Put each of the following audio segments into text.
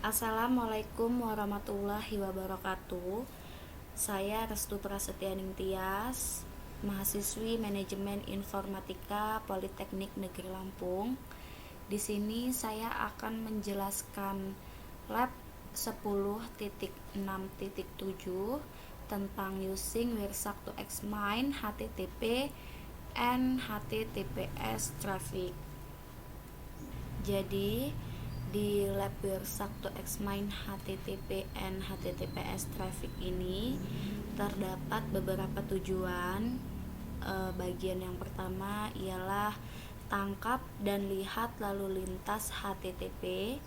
Assalamualaikum warahmatullahi wabarakatuh. Saya Restu Prasetyaning Tias, mahasiswi Manajemen Informatika Politeknik Negeri Lampung. Di sini saya akan menjelaskan lab 10.6.7 tentang using Wirsak to examine HTTP and HTTPS traffic. Jadi di lab Wirsak to examine HTTP and HTTPS traffic ini terdapat beberapa tujuan. Bagian yang pertama ialah tangkap dan lihat lalu lintas HTTP,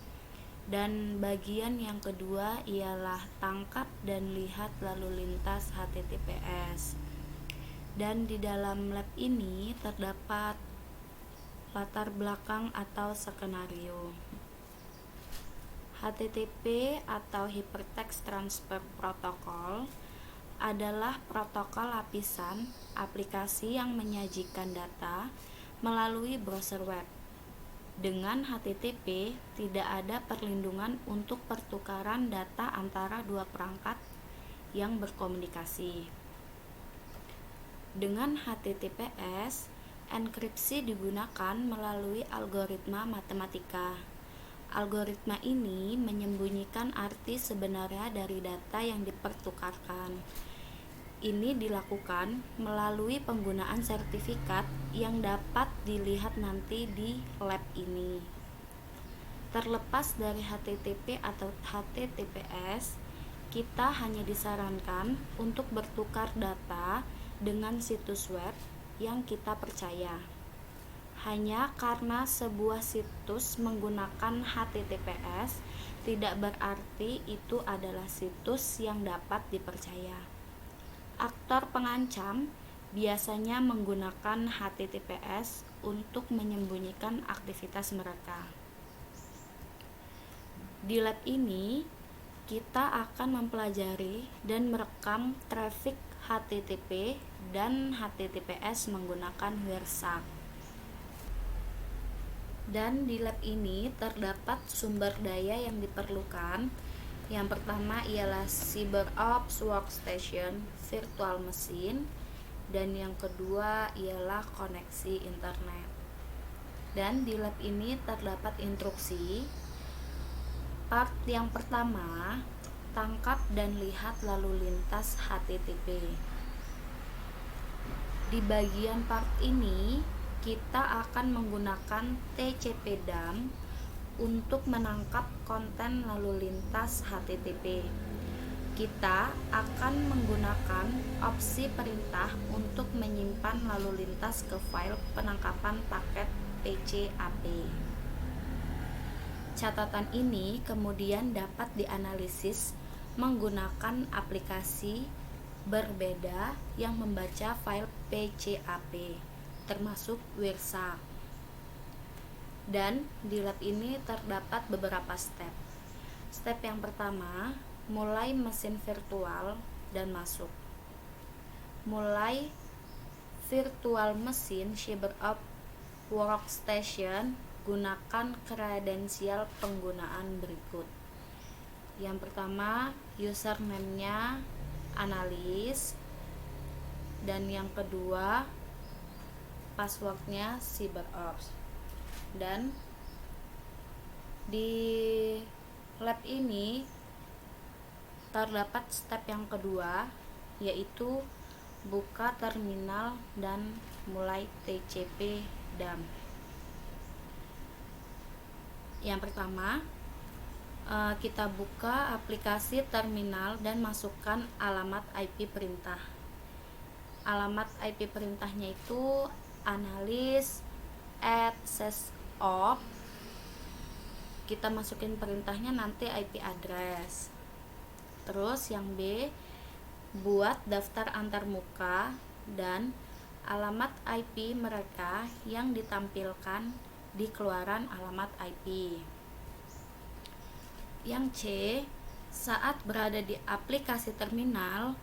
dan bagian yang kedua ialah tangkap dan lihat lalu lintas HTTPS. Dan di dalam lab ini terdapat latar belakang atau skenario. HTTP atau Hypertext Transfer Protocol adalah protokol lapisan aplikasi yang menyajikan data melalui browser web. Dengan HTTP tidak ada perlindungan untuk pertukaran data antara dua perangkat yang berkomunikasi. Dengan HTTPS, enkripsi digunakan melalui algoritma matematika. Algoritma ini menyembunyikan arti sebenarnya dari data yang dipertukarkan. Ini dilakukan melalui penggunaan sertifikat yang dapat dilihat nanti di lab ini. Terlepas dari HTTP atau HTTPS, kita hanya disarankan untuk bertukar data dengan situs web yang kita percaya. Hanya karena sebuah situs menggunakan HTTPS tidak berarti itu adalah situs yang dapat dipercaya. Aktor pengancam biasanya menggunakan HTTPS untuk menyembunyikan aktivitas mereka. Di lab ini, kita akan mempelajari dan merekam traffic HTTP dan HTTPS menggunakan Wirsak. Dan di lab ini terdapat sumber daya yang diperlukan. Yang pertama ialah CyberOps Workstation virtual machine, dan yang kedua ialah koneksi internet. Dan di lab ini terdapat instruksi. Part yang pertama, tangkap dan lihat lalu lintas HTTP. Di bagian part ini kita akan menggunakan TCP/DAM untuk menangkap konten lalu lintas HTTP. Kita akan menggunakan opsi perintah untuk menyimpan lalu lintas ke file penangkapan paket PCAP. Catatan ini kemudian dapat dianalisis menggunakan aplikasi berbeda yang membaca file PCAP, termasuk Wirsak. Dan di lab ini terdapat beberapa step. Step yang pertama, mulai mesin virtual dan masuk. Mulai virtual mesin CyberOps Workstation, gunakan kredensial penggunaan berikut. Yang pertama, username-nya analis, dan yang kedua password-nya CyberOps. Dan di lab ini terdapat step yang kedua, yaitu buka terminal dan mulai TCP/DAM. Yang pertama, kita buka aplikasi terminal dan masukkan alamat IP perintah. Alamat IP perintahnya itu analis@sysop. Kita masukin perintahnya nanti IP address. Terus yang B, buat daftar antarmuka dan alamat IP mereka yang ditampilkan di keluaran alamat IP. Yang C, saat berada di aplikasi terminal,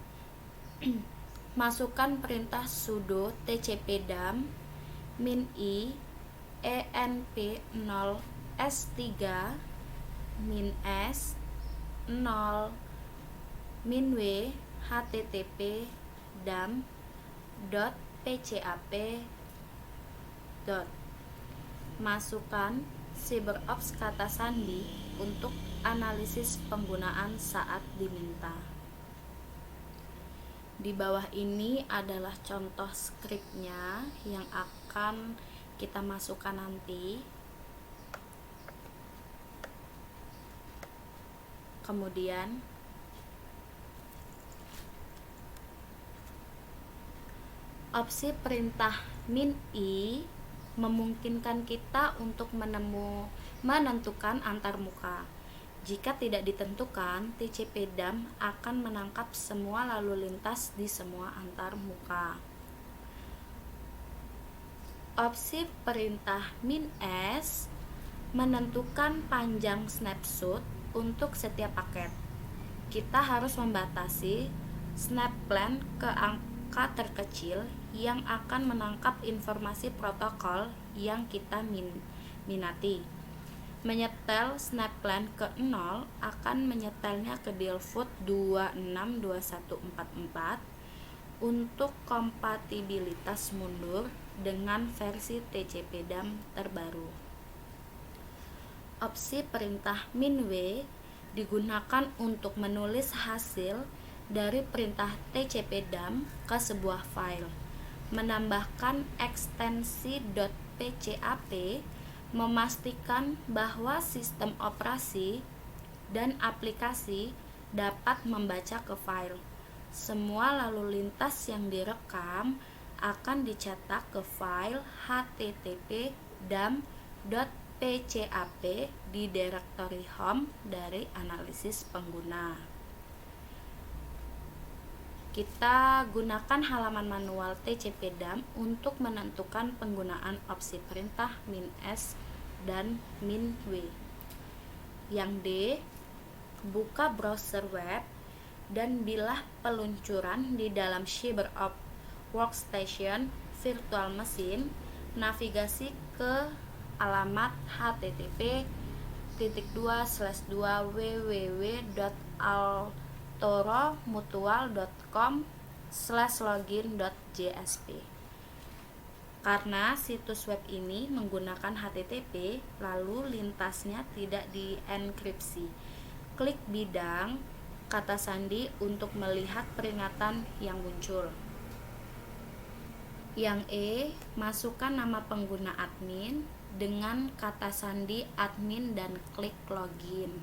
masukkan perintah sudo tcp/dam -i enp0 s3 -s 0 -w http dam.pcap. Masukkan CyberOps kata sandi untuk analisis penggunaan saat diminta. Di bawah ini adalah contoh skripnya yang akan kita masukkan nanti. Kemudian opsi perintah -i memungkinkan kita untuk menentukan antarmuka. Jika tidak ditentukan, TCP/DAM akan menangkap semua lalu lintas di semua antarmuka. Opsi perintah -s menentukan panjang snapshot untuk setiap paket. Kita harus membatasi snap-plan ke angka terkecil yang akan menangkap informasi protokol yang kita minati. Menyetel snap-plan ke 0 akan menyetelnya ke default 262144 untuk kompatibilitas mundur dengan versi TCP/DAM terbaru. Opsi perintah -w digunakan untuk menulis hasil dari perintah TCP/DAM ke sebuah file. Menambahkan ekstensi .pcap memastikan bahwa sistem operasi dan aplikasi dapat membaca ke file. Semua lalu lintas yang direkam akan dicetak ke file http dam.pcap di direktori home dari analisis pengguna. Kita gunakan halaman manual TCP/DAM untuk menentukan penggunaan opsi perintah -s dan -w. Yang D, buka browser web dan bilah peluncuran di dalam CyberOps Workstation virtual machine, navigasi ke alamat http://www.altoromutual.com/login.jsp. Karena situs web ini menggunakan HTTP, lalu lintasnya tidak dienkripsi. Klik bidang kata sandi untuk melihat peringatan yang muncul. Yang E, masukkan nama pengguna admin dengan kata sandi admin dan klik login.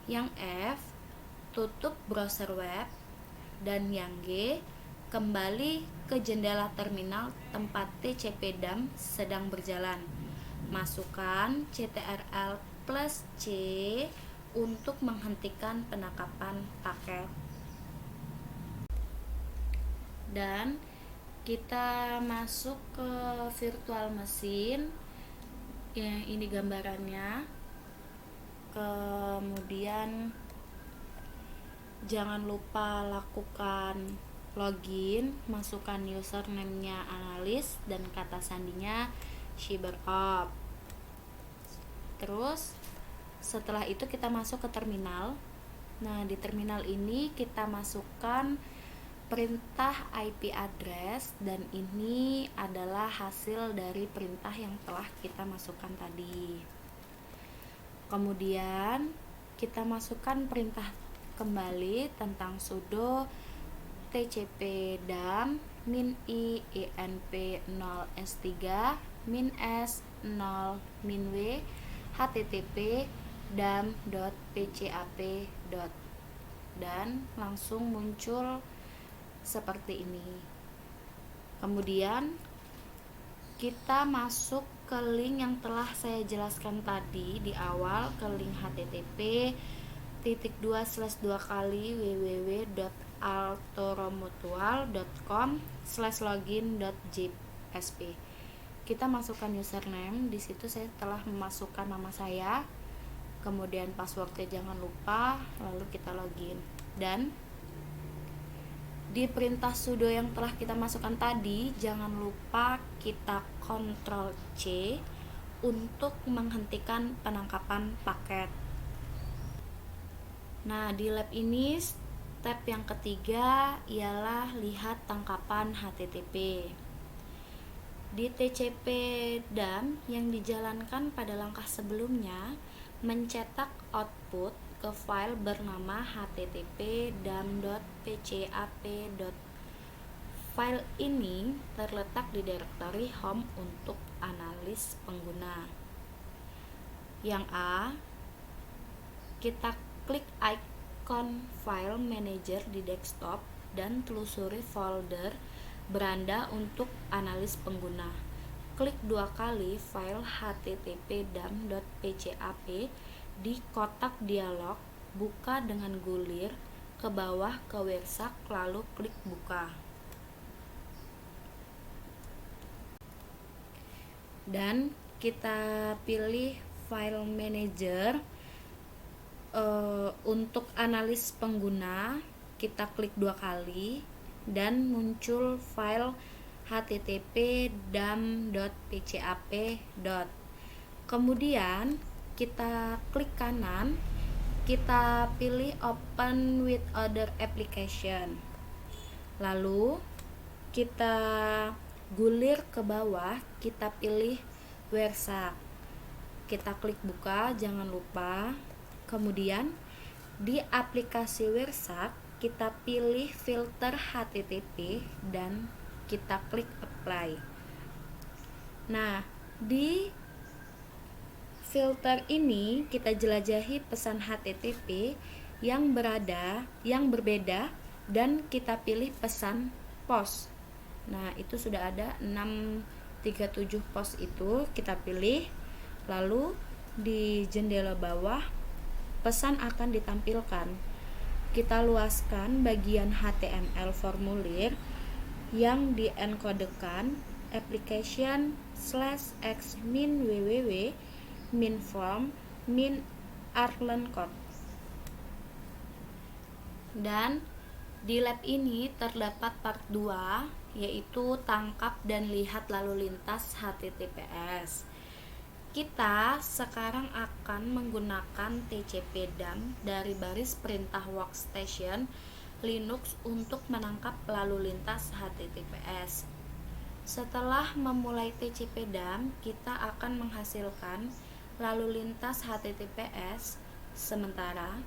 Yang F, tutup browser web. Dan yang G, kembali ke jendela terminal tempat TCP/DAM sedang berjalan. Masukkan CTRL+C untuk menghentikan penangkapan paket. Dan kita masuk ke virtual machine. Ya, ini gambarannya. Kemudian jangan lupa lakukan login, masukkan username-nya analis dan kata sandinya CyberOps. Terus setelah itu kita masuk ke terminal. Nah, di terminal ini kita masukkan perintah IP address dan ini adalah hasil dari perintah yang telah kita masukkan tadi. Kemudian kita masukkan perintah kembali tentang sudo tcp/dam -i inp 0s3 -s 0 -w http dam.pcap. Dan langsung muncul seperti ini. Kemudian kita masuk ke link yang telah saya jelaskan tadi di awal, ke link http://www.altoromutual.com/login.jsp. Kita masukkan username. Di situ saya telah memasukkan nama saya, kemudian passwordnya jangan lupa, lalu kita login. Dan di perintah sudo yang telah kita masukkan tadi, jangan lupa kita Ctrl+C untuk menghentikan penangkapan paket. Nah, di lab ini step yang ketiga ialah lihat tangkapan HTTP. Di TCP DAM yang dijalankan pada langkah sebelumnya mencetak output ke file bernama http://dam.pcap. File ini terletak di direktori home untuk analis pengguna. Yang A, kita klik icon file manager di desktop dan telusuri folder beranda untuk analis pengguna. Klik 2 kali file http://dam.pcap di kotak dialog, buka dengan gulir ke bawah ke WSAC lalu klik buka. Dan kita pilih file manager untuk analis pengguna, kita klik 2 kali dan muncul file http://dam.pcap. Kemudian kita klik kanan, kita pilih open with other application, lalu kita gulir ke bawah, kita pilih WSAC, kita klik buka, jangan lupa. Kemudian di aplikasi WSAC kita pilih filter HTTP dan kita klik apply. Nah, di filter ini kita jelajahi pesan HTTP yang berbeda dan kita pilih pesan POST. Nah, itu sudah ada 637 POST itu kita pilih. Lalu di jendela bawah pesan akan ditampilkan. Kita luaskan bagian HTML formulir yang dienkodekan application/x min www min form min arlen code. Dan di lab ini terdapat part 2, yaitu tangkap dan lihat lalu lintas HTTPS. Kita sekarang akan menggunakan TCP DAM dari baris perintah workstation Linux untuk menangkap lalu lintas HTTPS. Setelah memulai TCP DAM, kita akan menghasilkan lalu lintas HTTPS, sementara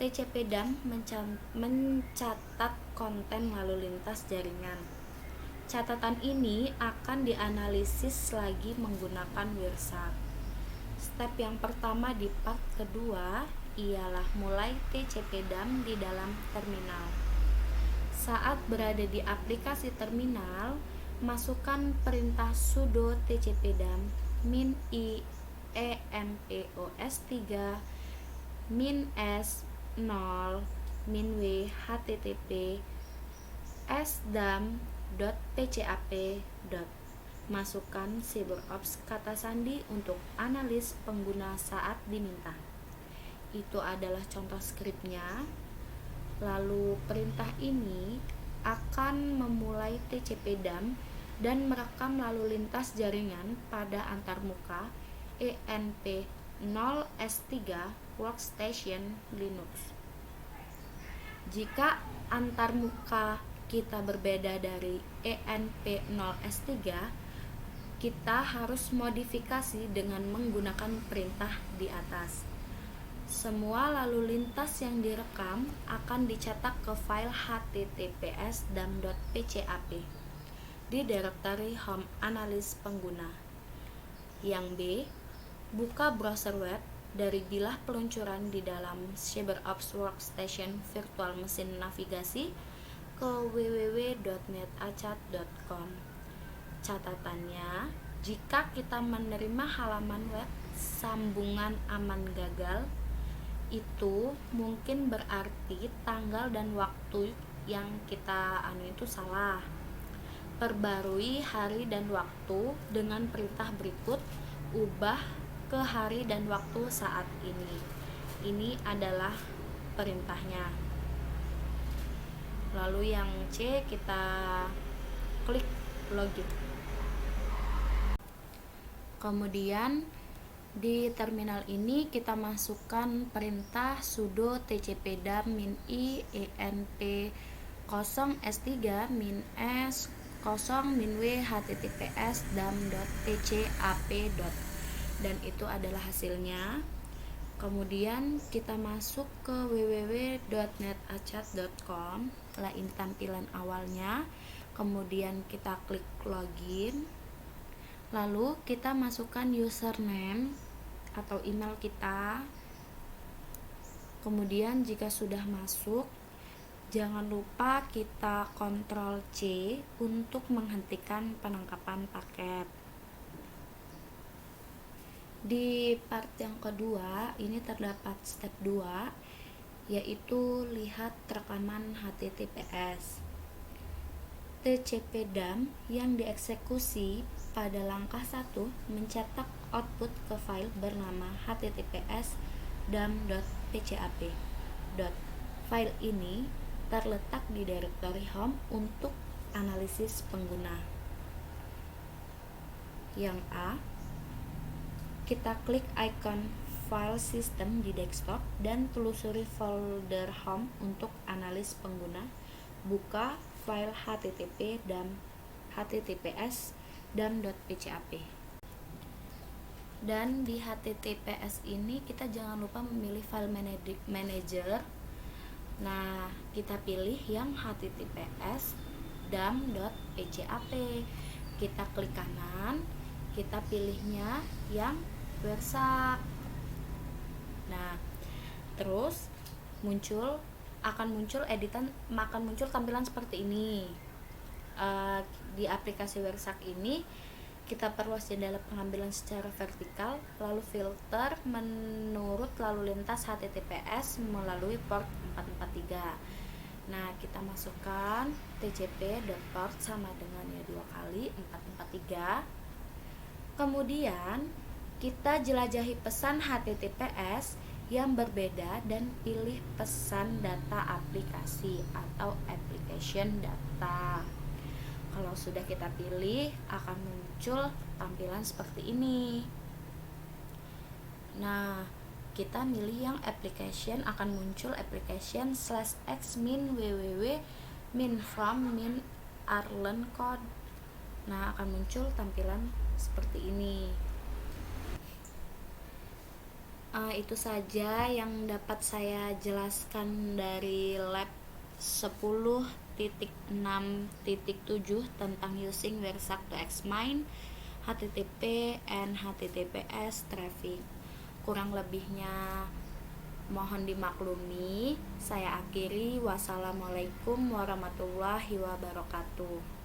TCP DAM mencatat konten lalu lintas jaringan. Catatan ini akan dianalisis lagi menggunakan WSAC. Step yang pertama di part kedua ialah mulai TCP DAM di dalam terminal. Saat berada di aplikasi terminal, masukkan perintah sudo TCP DAM min i empos3 min s 0 min w http sdam.pcap. Masukkan CyberOps kata sandi untuk analis pengguna saat diminta. Itu adalah contoh skripnya. Lalu perintah ini akan memulai TCP DAM dan merekam lalu lintas jaringan pada antarmuka ENP0S3 Workstation Linux. Jika antarmuka kita berbeda dari ENP0S3, kita harus modifikasi dengan menggunakan perintah di atas. Semua lalu lintas yang direkam akan dicetak ke file https://dam.pcap di direktori home analis pengguna. Yang B, buka browser web dari bilah peluncuran di dalam CyberOps Workstation virtual mesin navigasi ke www.netacat.com. Catatannya, jika kita menerima halaman web sambungan aman gagal, itu mungkin berarti tanggal dan waktu yang kita itu salah. Perbarui hari dan waktu dengan perintah berikut, ubah ke hari dan waktu saat ini. Ini adalah perintahnya. Lalu yang C, kita klik login. Kemudian Di terminal ini kita masukkan perintah sudo tcpdam min I env 0 s3 min s 0 min w https dam.tcap. Dan itu adalah hasilnya. Kemudian kita masuk ke www.netachat.com, lain tampilan awalnya. Kemudian kita klik login. Lalu kita masukkan username atau email kita. Kemudian jika sudah masuk, jangan lupa kita Ctrl C untuk menghentikan penangkapan paket. Di part yang kedua, ini terdapat step 2, yaitu lihat rekaman HTTPS. TCPDAM yang dieksekusi pada langkah 1 mencetak output ke file bernama https dam.tcap. File ini terletak di directory home untuk analisis pengguna. Yang A, kita klik icon file system di desktop dan telusuri folder home untuk analis pengguna. Buka file https dam.tcap. Dan di https ini kita jangan lupa memilih file manager. Nah, kita pilih yang https dam.tcap. Kita klik kanan, kita pilihnya yang Versak. Nah, terus akan muncul tampilan seperti ini. Di aplikasi Versak ini kita perluas jendela pengambilan secara vertikal, lalu filter menurut lalu lintas HTTPS melalui port 443. Nah, kita masukkan tcp.port sama dengan 2 kali 443. Kemudian kita jelajahi pesan HTTPS yang berbeda dan pilih pesan data aplikasi atau application data. Kalau sudah kita pilih, akan muncul tampilan seperti ini. Nah, kita milih yang application, akan muncul application /x min www min from min arlen code. Nah, akan muncul tampilan seperti ini. Itu saja yang dapat saya jelaskan dari lab 10.6.7 tentang using Versak to examine HTTP and HTTPS traffic. Kurang lebihnya mohon dimaklumi. Saya akhiri. Wassalamualaikum warahmatullahi wabarakatuh.